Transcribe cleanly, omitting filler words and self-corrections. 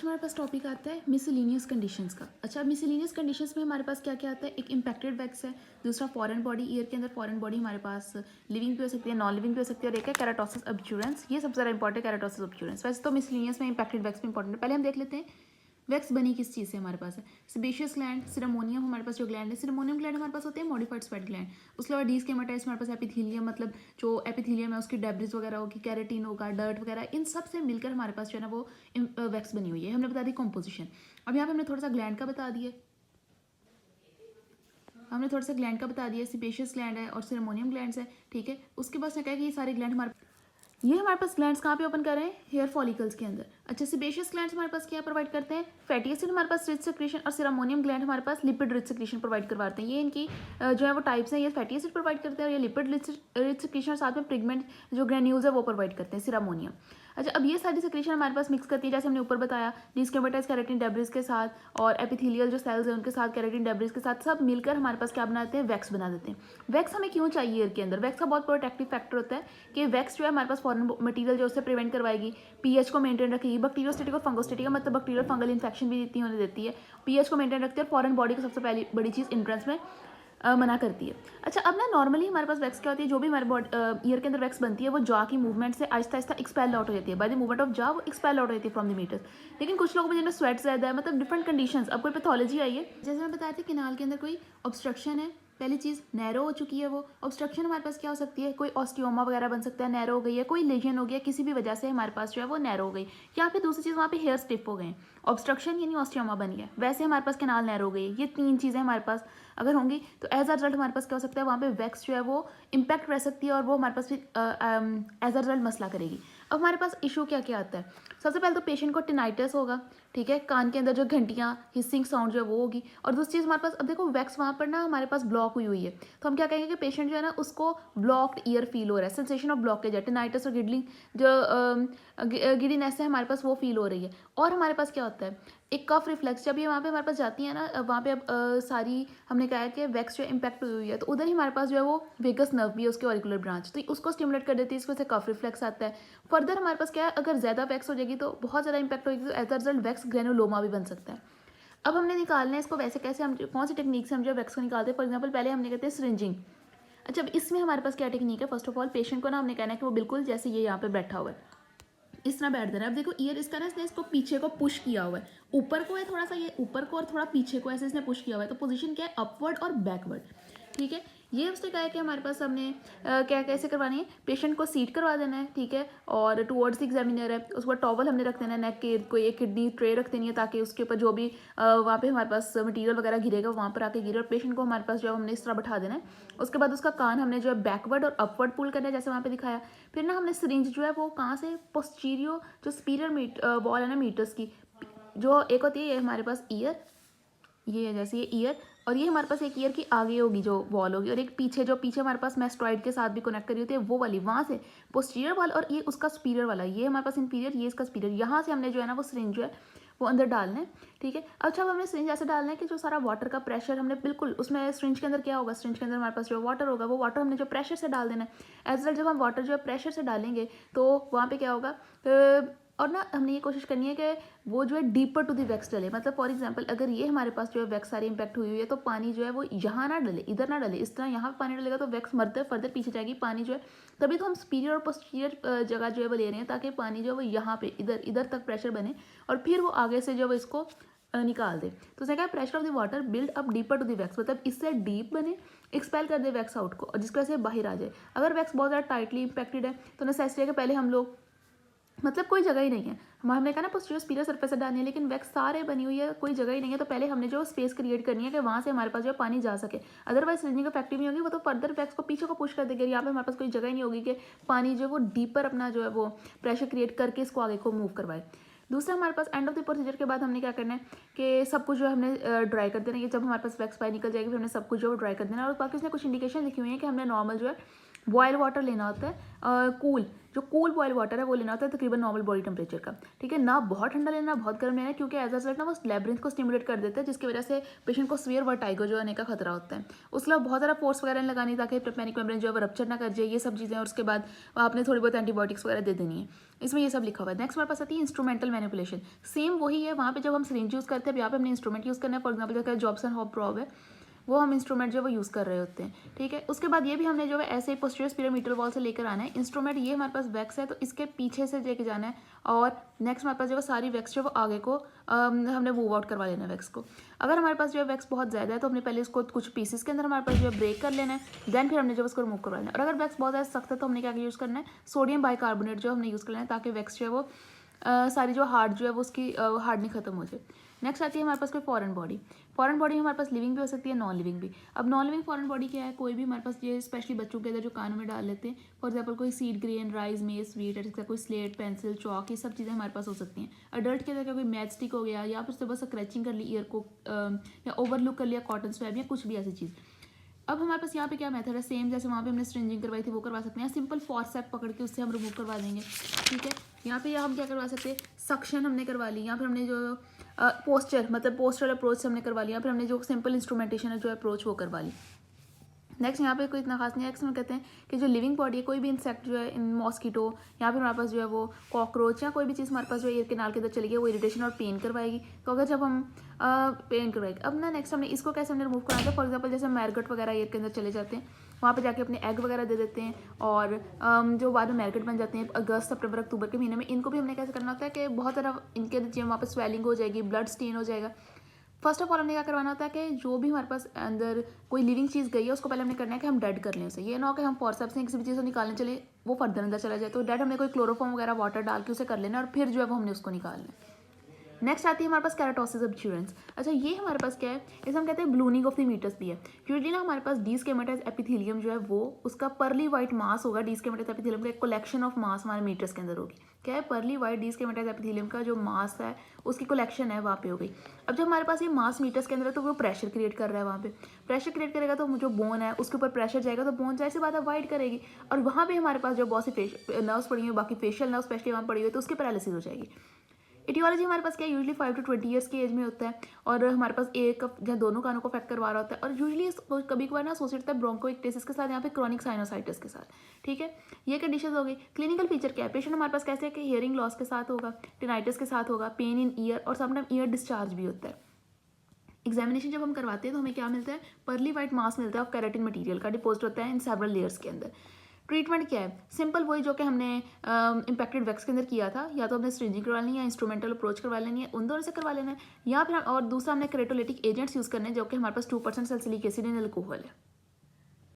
हमारे पास टॉपिक आता है मिसलिनियस कंडीशंस का। अच्छा, मिसलिनियस कंडीशंस में हमारे पास क्या क्या आता है? एक इम्पैक्टेड वैक्स है, दूसरा फॉरेन बॉडी, ईयर के अंदर फॉरेन बॉडी हमारे पास लिविंग भी हो सकती है, नॉन लिविंग भी हो सकती है, और एक है केराटोसिस ऑब्स्क्यूरेंस। ये सबसे ज़्यादा इंपॉर्टेंट है, केराटोसिस ऑब्स्क्यूरेंस। वैसे तो मिसलिनियस में इम्पैक्टेड वैक्स भी इंपॉर्टेंट है। पहले हम देख लेते हैं वैक्स बनी किस चीज़ से हमारे पास है। सेबेशियस ग्लैंड, सिरामोनियम हमारे पास जो ग्लैंड है, सिरामोनियम ग्लैंड हमारे पास होते हैं मॉडिफाइड स्वेट ग्लैंड। उसके अलावा डी स्केमाटाइड्स हमारे पास एपिथीलियम, मतलब जो एपिथीलियम है उसकी डेब्रिस वगैरह होगी, कैरेटीन होगा, डर्ट वगैरह, इन सब से मिलकर हमारे पास जो है ना वो वैक्स बनी हुई है। हमने बता दी कॉम्पोजिशन। अब यहाँ पे हमने थोड़ा सा ग्लैंड का बता दिया, हमने थोड़ा सा ग्लैंड का बता दिया, सिपेशियस ग्लैंड है और सिरामोनियम ग्लैंड्स है। ठीक है, उसके बाद क्या है कि ये सारे ग्लैंड हमारे पास ग्लैंड्स कहाँ पे ओपन कर रहे हैं? हेयर फॉलिकल्स के अंदर। अच्छा, सेबेशियस ग्लैंड्स हमारे पास क्या प्रोवाइड करते हैं? फैटी एसिड हमारे पास रिच सेक्रेशन, और सिरामोनियम ग्लैंड हमारे पास लिपिड रिच सेक्रेशन प्रोवाइड करवाते हैं। ये इनकी जो है वो टाइप्स हैं। ये फैटी एसिड प्रोवाइड करते हैं और ये लिपिड रिच सेक्रेशन और साथ में पिगमेंट जो ग्रेन्यूल्स है वो प्रोवाइड करते हैं, सिरामोनियम। अच्छा, अब ये सारी सेक्रेशन हमारे पास मिक्स करती है, जैसे हमने ऊपर बताया, डिस्केमेटाइज कैरेटिन डेब्रिस के साथ और एपिथेलियल जो सेल्स हैं उनके साथ, कैरेटिन डेब्रिस के साथ, सब मिलकर हमारे पास क्या बनाते हैं? वैक्स बना देते हैं। वैक्स हमें क्यों चाहिए ईयर के अंदर? वैक्स का बहुत प्रोटेक्टिव फैक्टर होता है कि वैक्स जो है हमारे पास फॉरेन मटेरियल जो उससे प्रिवेंट करवाएगी, पीएच को मेंटेन रखेगी, बैक्टीरियोस्टेटिक और फंगोस्टेटिक, मतलब बैक्टीरियल फंगल इन्फेक्शन भी इतनी होने देती है, पीएच को मेंटेन रखती है, और फॉरेन बॉडी को सबसे पहली बड़ी चीज़ इंट्रेंस में मना करती है। अच्छा, अब ना नॉर्मली हमारे पास वैक्स क्या होती है? जो भी हमारे ईयर के अंदर वैक्स बनती है वो जॉ की मूवमेंट से आहिस्ता आहिस्ता एक्सपेल आउट हो जाती है। By the movement of jaw वो एक्सपेल आउट हो जाती है फ्रॉम द मीटर्स। लेकिन कुछ लोगों में जिनमें स्वेट ज़्यादा है, मतलब डिफरेंट कंडीशंस, अब कोई पैथोलॉजी आई है, जैसे मैं बताया था किनाल के अंदर कोई ऑब्स्ट्रक्शन है, पहली चीज़ नैरो हो चुकी है। वो ऑब्स्ट्रक्शन हमारे पास क्या हो सकती है? कोई ऑस्टियोमा वगैरह बन सकता है, नैरो हो गई है, कोई लेजन हो गया, किसी भी वजह से हमारे पास जो है वो नैरो हो गई, या फिर दूसरी चीज़ वहाँ पे हेयर स्टिफ हो गए, ऑब्स्ट्रक्शन यानी ऑस्टियोमा बन गया, वैसे हमारे पास कैनाल नैरो हो गई। ये तीन चीज़ें हमारे पास अगर होंगी तो एज अ रिजल्ट हमारे पास क्या हो सकता है? वहाँ पे वैक्स जो है वो इम्पैक्ट रह सकती है और वो हमारे पास फिर एज अ रिजल्ट मसला करेगी। अब हमारे पास इशू क्या क्या आता है? सबसे पहले तो पेशेंट को टिनाइटिस होगा, ठीक है, कान के अंदर जो घंटियाँ हिसिंग साउंड जो है वो होगी। और दूसरी चीज़ हमारे पास, अब देखो वैक्स वहाँ पर ना हमारे पास ब्लॉक हुई हुई है, तो हम क्या कहेंगे कि पेशेंट जो है ना उसको ब्लॉक्ड ईयर फील हो रहा है, सेंसेशन ऑफ ब्लॉकेज है, टिनाइटिस और गिडलिंग जो गिडीनेस है हमारे पास वो फील हो रही है। और हमारे पास क्या होता है? एक कफ रिफ्लेक्स, जब ये वहाँ पे हमारे पास जाती है ना, वहाँ पे अब सारी हमने कहा है कि वैक्स जो इम्पैक्ट हुई हुई है, तो उधर ही हमारे पास जो है वो वेगस नर्व भी है, उसके ऑरिकुलर ब्रांच, तो उसको स्टिमुलेट कर देती है, इसको से कफ रिफ्लेक्स आता है। फर्दर हमारे पास क्या है? अगर ज़्यादा वैक्स हो जाएगी तो बहुत ज़्यादा इंपैक्ट होगी, तो as a result wax granuloma भी बन सकता है। अब हमने निकालना है इसको, वैसे कैसे हम कौन सी टेक्निक से हम जो वैक्स को निकालते हैं? फॉर एग्जाम्पल पहले हमने कहते हैं सिरिंजिंग। अच्छा, अब इसमें हमारे पास क्या टेक्निक है? फर्स्ट ऑफ ऑल पेशेंट को ना हमने कहना है कि वो बिल्कुल जैसे ये यहाँ पे बैठा हुआ है इस तरह बैठ देना है। अब देखो ईयर इसका ना इसने इसको पीछे को पुश किया हुआ है, ऊपर को है थोड़ा सा, ये ऊपर को और थोड़ा पीछे को ऐसे इसने पुश किया हुआ है, तो पोजीशन क्या है? अपवर्ड और बैकवर्ड। ठीक है, ये उसने कहा है कि हमारे पास हमने क्या कैसे करवानी है? पेशेंट को सीट करवा देना है, ठीक है, और टुवर्ड्स एग्जामिनर है, उसके बाद टॉवल हमने रख देना है नेक के, कोई एक किडनी ट्रे रख देनी है ताकि उसके ऊपर जो भी वहाँ पे हमारे पास मटीरियल वगैरह गिरेगा वहाँ पर आके गिरे, और पेशेंट को हमारे पास जो हमने इस तरह बैठा देना है। उसके बाद उसका कान हमने जो है बैकवर्ड और अपवर्ड पुल करना है, जैसे वहाँ पे दिखाया। फिर ना हमने सिरिंज जो है वो कहाँ से? पोस्टीरियो जो स्पीरियर वॉल है ना मीटर्स की, जो एक होती है ये हमारे पास ईयर, ये है जैसे ये ईयर, और ये हमारे पास एक ईयर की आगे होगी जो वॉल होगी, और एक पीछे जो पीछे हमारे पास मैस्टॉइड के साथ भी कनेक्ट करी होती है वो वाली, वहाँ से पोस्टीरियर वाला, और ये उसका स्पीरियर वाला, ये हमारे पास इंफीरियर, ये इसका स्पीरियर, यहाँ से हमने जो है ना वो सिरिंज जो है वो अंदर डालना है। ठीक है, अच्छा, अब हमने सिरिंज ऐसे डालना है कि जो सारा वाटर का प्रेशर हमने बिल्कुल उसमें सिरिंज के अंदर क्या होगा? सिरिंज के अंदर हमारे पास जो वाटर होगा वो वाटर हमने जो प्रेशर से डाल देना है। एज वेल जब हम वाटर जो है प्रेशर से डालेंगे तो वहाँ पे क्या होगा? और ना हमने ये कोशिश करनी है कि वो जो है डीपर टू द वैक्स डले, मतलब फॉर एग्जांपल अगर ये हमारे पास जो है वैक्स सारी इंपैक्ट हुई हुई है तो पानी जो है वो यहाँ ना डले, इधर ना डले, इस तरह यहाँ पे पानी डलेगा तो वैक्स मरते फर्दर पीछे जाएगी, पानी जो है, तभी तो हम सुपीरियर और पोस्टीरियर जगह जो है वो ले रहे हैं ताकि पानी जो है वो यहाँ पे इधर इधर तक प्रेशर बने और फिर वो आगे से जो है इसको निकाल दे। तो उसने कहा pressure of the water build up deeper to the wax, मतलब इससे डीप बने, एक्सपेल कर दे वैक्स आउट को, और जिसकी वजह से बाहर आ जाए। अगर वैक्स बहुत ज़्यादा टाइटली इम्पैक्टेड है तो नेसेसरी है कि पहले हम लोग, मतलब कोई जगह ही नहीं है, हमने कहा ना पोस्टीरियर स्पीरियर सरफेस डालनी है, लेकिन वैक्स सारे बनी हुई है, कोई जगह ही नहीं है, तो पहले हमने जो स्पेस क्रिएट करनी है कि वहाँ से हमारे पास जो पानी जा सके। अदरवाइज सिरिंजिंग इफेक्टिव नहीं होगी, वो तो फर्दर वैक्स को पीछे को पुश कर देगी, यहाँ पे हमारे पास कोई जगह ही नहीं होगी कि पानी जो है वो डीपर अपना जो है वो प्रेशर क्रिएट करके इसको आगे को मूव करवाए। दूसरा हमारे पास एंड ऑफ द प्रोसीजर के बाद हमने क्या करना है कि सब कुछ जो है हमने ड्राई कर देना है, कि जब हमारे पास वैक्स बाहर निकल जाएगी फिर हमने सब कुछ जो ड्राई कर देना है। और बाकी उसने कुछ इंडिकेशन लिखी हुई है कि हमने नॉर्मल जो है बॉयल वाटर लेना होता है, कूल जो कूल बॉयल वाटर है वो लेना होता है तकरीबन नॉर्मल बॉडी टेम्परेचर का, ठीक है। ना बहुत ठंडा लेना, बहुत गर्म लेना है, क्योंकि एज अ रिजल्ट ना वो लैब्रिंथ को स्टिमुलेट कर देता है, जिसकी वजह से पेशेंट को सीवियर वर्टाइगो जो आने का खतरा होता है। उसके अलावा बहुत ज़्यादा फोर्स वगैरह नहीं लगानी ताकि पेनिक मेम्ब्रेन जो है वो रप्चर ना कर जाए, ये सब चीज़ें। और उसके बाद आपने थोड़ी बहुत एंटीबायोटिक्स वगैरह दे देनी है, इसमें ये सब लिखा हुआ है। नेक्स्ट हमारे पास आती है इंस्ट्रूमेंटल मैनिपुलेशन। सेम वही है, वहाँ पे जब हम सिरिंज यूज़ करते हैं, यहाँ पे हमने इंस्ट्रूमेंट यूज़ करना है। फॉर एग्जाम्पल जैसे जॉब्सन हॉप प्रॉब है, वो हम इंस्ट्रूमेंट जो है वो यूज़ कर रहे होते हैं, ठीक है। उसके बाद ये भी हमने जो है ऐसे पोस्टीरियर पिरामिडल वॉल से लेकर आना है इंस्ट्रूमेंट। ये हमारे पास वैक्स है तो इसके पीछे से लेके जाना है, और नेक्स्ट हमारे पास जो है सारी वैक्स जो है वो आगे को हमने मूव आउट करवा लेना है वैक्स को। अगर हमारे पास जो है वैक्स बहुत ज़्यादा है तो हमने पहले इसको कुछ पीसेस के अंदर हमारे पास जो है ब्रेक कर लेना है, देन फिर हमने जो उसको रिमूव करवा लेना है। और अगर वैक्स बहुत ज़्यादा सख्त है तो हमने क्या यूज़ करना है, सोडियम बाइकार्बोनेट जो हमने यूज़ कर लेना है, ताकि वैक्स जो है वो सारी जो हार्ड जो है वो उसकी हार्डनिंग खत्म हो जाए। नेक्स्ट आती है हमारे पास कोई फॉरेन बॉडी। फॉरेन बॉडी हमारे पास लिविंग भी हो सकती है, नॉन लिविंग भी। अब नॉन लिविंग फॉरेन बॉडी क्या है, कोई भी हमारे पास ये स्पेशली बच्चों के अंदर जो कानों में डाल लेते हैं, फॉर एग्जाम्पल कोई सीड ग्रेन, राइस, मेज, स्वीट, ऐसा कोई स्लेट, पेंसिल, चौक, ये सब चीज़ें हमारे पास हो सकती हैं। अडल्ट के अंदर कोई मैच स्टिक हो गया, या फिर सुबह से स्क्रैचिंग कर ली ईयर को, या ओवरलुक कर लिया कॉटन स्वैब, या कुछ भी ऐसी चीज़। अब हमारे पास यहाँ पे क्या मेथड है, सेम जैसे वहाँ पे हमने स्ट्रिंजिंग करवाई थी वो करवा सकते हैं, सिंपल फॉर्सेप पकड़ के उससे हम रिमूव करवा देंगे, ठीक है। यहाँ पे हम क्या करवा सकते हैं, सक्शन हमने करवा ली, यहाँ पर हमने जो पोस्चर मतलब पोस्चरल अप्रोच हमने करवा लिया, फिर हमने जो सिंपल इंस्ट्रूमेंटेशन है जो अप्रोच वो करवा ली। नेक्स्ट यहाँ पे कोई इतना खास नहीं है। नेक्स्ट में कहते हैं कि जो लिविंग बॉडी है, कोई भी इंसेक्ट जो है, इन मॉस्किटो या फिर हमारे पास जो है वो कॉकरोच या कोई भी चीज़ हमारे पास जो ईयर केनाल के अंदर चली गई, वो इरिटेशन और पेन करवाएगी। तो अगर जब हम पेन करवाएगी, अब ना नेक्स्ट हमने इसको कैसे हमने रिमूव कराया था, फॉर एग्जाम्पल जैसे मैरगट वगैरह ईयर के अंदर चले जाते हैं, वहाँ पे जाके अपने एग वगैरह दे देते हैं, और जो बाद में मैरगट बन जाते हैं अगस्त, सितंबर, अक्टूबर के महीने में, इनको भी हमने कैसे करना होता है कि बहुत ज़्यादा इनके अंदर वहाँ पर स्वेलिंग हो जाएगी, ब्लड स्टेन हो जाएगा। फर्स्ट ऑफ ऑल हमने क्या करवाना होता है कि जो भी हमारे पास अंदर कोई लिविंग चीज़ गई है उसको पहले हमने करना है कि हम डेड कर लें उसे। ये ना हो कि हम फॉरसेप्स से किसी भी चीज़ को निकालने चले, वो फर्दर अंदर चला जाए। तो डेड हमने कोई क्लोरोफॉर्म वगैरह वाटर डाल के उसे कर लेना, और फिर जो है वो हमने उसको निकालना है। नेक्स्ट आती है हमारे पास केराटोसिस ऑफ चिल्ड्रंस। अच्छा, ये हमारे पास क्या है, इसे हम कहते हैं ब्लूनिंग ऑफ द मीटस भी है। यूजुअली ना हमारे पास डी स्केमेटाइज एपिथेलियम जो है वो उसका पर्ली वाइट मास होगा। डी स्केमेटाइज एपिथेलियम का एक कलेक्शन ऑफ मास हमारे मीटस के अंदर होगी। क्या है, पर्ली वाइट डी स्केमेटाइज एपिथेलियम का जो मास है उसकी कलेक्शन है वहाँ पे हो गई। अब जब हमारे पास ये मास मीटस के अंदर है तो वो प्रेशर क्रिएट कर रहा है, वहाँ पे प्रेशर क्रिएट करेगा तो जो बोन है उसके ऊपर प्रेशर जाएगा, तो बोन जाहिर सी बात है वाइट करेगी, और वहाँ पे हमारे पास जो बहुत सी नर्व्स पड़ी हुई, बाकी फेशियल नर्व्स स्पेशली वहाँ पड़ी हुई, तो उसकी पैरालिसिस हो जाएगी। एटियोलॉजी हमारे पास क्या है, यूजुअली 5 to 20 ईयर्स की एज में होता है, और हमारे पास एक या दोनों कानों को अफेक्ट करवा रहा होता है, और यूजुअली कभी कभार ना एसोसिएट होता है ब्रोंकोइक्टेसिस के साथ, यहाँ पे क्रॉनिक साइनोसाइटिस के साथ, ठीक है। ये कंडीशन हो गई। क्लिनिकल फीचर क्या है, पेशेंट हमारे पास कैसे है कि हियरिंग लॉस के साथ होगा, टिनाइटिस के साथ होगा, पेन इन ईयर, और समटाइम ईयर डिस्चार्ज भी होता है। एग्जामिनेशन जब हम करवाते हैं तो हमें क्या मिलता है, पर्ली वाइट मास मिलता है ऑफ केराटिन मटेरियल का, डिपोजिट होता है इन सेवरल लेयर्स के अंदर। ट्रीटमेंट क्या है, सिंपल वही जो कि हमने इम्पैक्टेड वैक्स के अंदर किया था, या तो हमने स्ट्रिंजिंग करवा लेनी है या इंस्ट्रूमेंटल अप्रोच करवा लेनी है, उन दोनों से करवा लेना है, या फिर और दूसरा हमने क्रेटोलिटिक एजेंट्स यूज़ करने हैं जो कि हमारे पास 2% सैलिसिलिक एसिड इन अल्कोहल है।